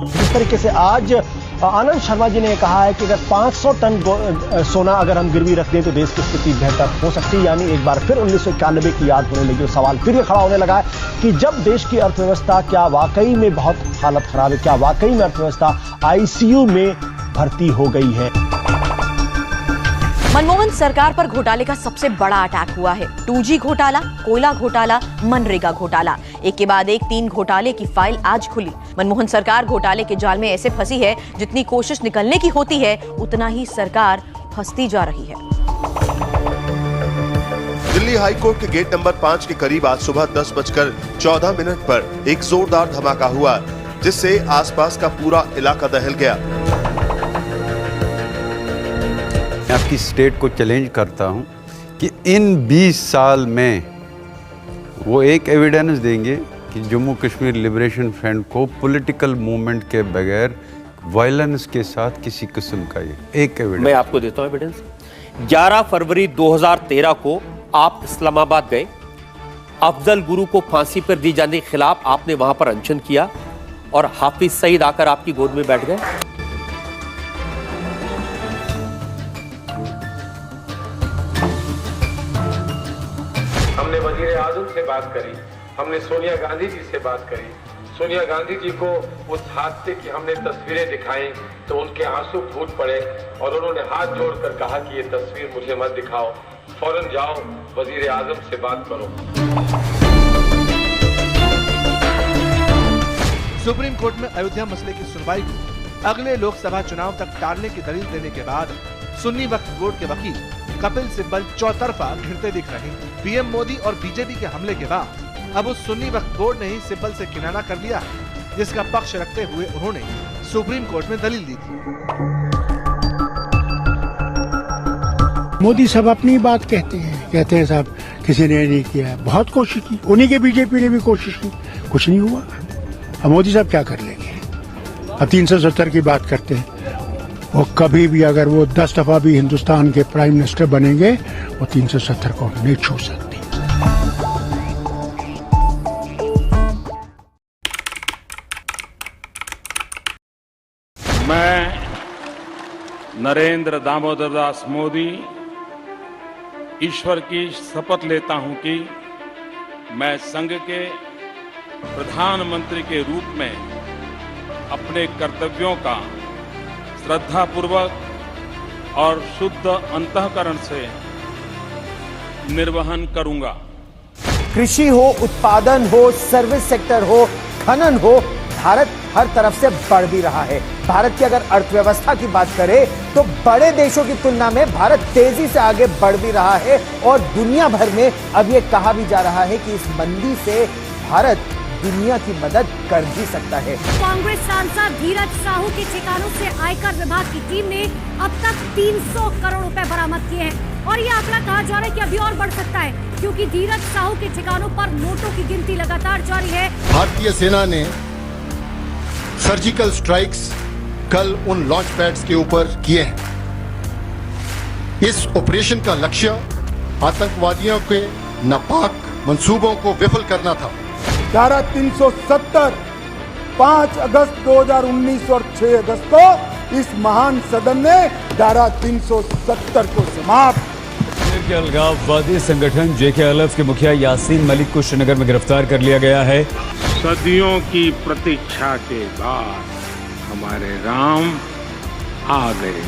जिस तरीके से आज आनंद शर्मा जी ने कहा है कि अगर 500 टन सोना अगर हम गिरवी रख दें तो देश की स्थिति बेहतर हो सकती है, यानी एक बार फिर 1991 की याद होने लगी। सवाल फिर ये खड़ा होने लगा है कि जब देश की अर्थव्यवस्था क्या वाकई में बहुत हालत खराब है, क्या वाकई में अर्थव्यवस्था आईसीयू में भर्ती हो गई है। मनमोहन सरकार पर घोटाले का सबसे बड़ा अटैक हुआ है। 2G घोटाला, कोयला घोटाला, मनरेगा घोटाला, एक के बाद एक 3 घोटाले की फाइल आज खुली। मनमोहन सरकार घोटाले के जाल में ऐसे फंसी है, जितनी कोशिश निकलने की होती है उतना ही सरकार फंसती जा रही है। दिल्ली हाईकोर्ट के गेट नंबर 5 के करीब आज सुबह 10:14 पर एक जोरदार धमाका हुआ, जिससे आसपास का पूरा इलाका दहल गया। मैं आपकी स्टेट को चैलेंज करता हूं कि इन 20 साल में वो एक एविडेंस देंगे कि जम्मू कश्मीर लिबरेशन फ्रंट को पॉलिटिकल मूवमेंट के बगैर वायलेंस के साथ किसी किस्म का एक एविडेंस। मैं आपको देता हूं एविडेंस। 11 फरवरी 2013 को आप इस्लामाबाद गए, अफजल गुरु को फांसी पर दी जाने के खिलाफ आपने वहां पर अनशन किया और हाफिज सईद आकर आपकी गोद में बैठ गए। हमने वजीर आजम से बात करी, हमने सोनिया गांधी जी से बात करी। सोनिया गांधी जी को उस हादसे की हमने तस्वीरें दिखाई तो उनके आंसू फूट पड़े और उन्होंने हाथ जोड़कर कहा कि ये तस्वीर मुझे मत दिखाओ, फौरन जाओ वजीर आजम से बात करो। सुप्रीम कोर्ट में अयोध्या मसले की सुनवाई को अगले लोकसभा चुनाव तक टालने की दलील देने के बाद सुन्नी वक्फ बोर्ड के वकील कपिल सिब्बल चौतरफा घिरते दिख रहे हैं। पीएम मोदी और बीजेपी के हमले के बाद अब उस सुन्नी वक्फ बोर्ड ने ही सिब्बल से किनारा कर लिया है, जिसका पक्ष रखते हुए उन्होंने सुप्रीम कोर्ट में दलील दी थी। मोदी सब अपनी बात कहते हैं साहब किसी ने नहीं किया, बहुत कोशिश की, उन्हीं के बीजेपी ने भी कोशिश की, कुछ नहीं हुआ। अब मोदी साहब क्या कर लेंगे? अब 370 की बात करते हैं, वो कभी भी अगर वो 10 दफा भी हिंदुस्तान के प्राइम मिनिस्टर बनेंगे वो 370 को नहीं छू सकते। मैं नरेंद्र दामोदर दास मोदी ईश्वर की शपथ लेता हूं कि मैं संघ के प्रधानमंत्री के रूप में अपने कर्तव्यों का श्रद्धापूर्वक और शुद्ध अंतःकरण से निर्वहन करूंगा। कृषि हो, उत्पादन हो, सर्विस सेक्टर हो, खनन हो, भारत हर तरफ से बढ़ भी रहा है। भारत की अगर अर्थव्यवस्था की बात करें तो बड़े देशों की तुलना में भारत तेजी से आगे बढ़ भी रहा है और दुनिया भर में अब यह कहा भी जा रहा है कि इस मंदी से भारत दुनिया की मदद कर भी सकता है। कांग्रेस सांसद धीरज साहू के ठिकानों से आयकर विभाग की टीम ने अब तक 300 करोड़ रुपए बरामद किए हैं और ये आंकड़ा कहा जा रहा है कि अभी और बढ़ सकता है, क्योंकि धीरज साहू के ठिकानों पर नोटों की गिनती लगातार जारी है। भारतीय सेना ने सर्जिकल स्ट्राइक्स कल उन लॉन्च पैड्स के ऊपर किए हैं। इस ऑपरेशन का लक्ष्य आतंकवादियों के नापाक मंसूबों को विफल करना था। धारा 370 5 अगस्त 2019 और 6 अगस्त को इस महान सदन ने धारा 370 को समाप्त। अलगाववादी संगठन JK के मुखिया यासीन मलिक को श्रीनगर में गिरफ्तार कर लिया गया है। सदियों की प्रतीक्षा के बाद हमारे राम आ गए।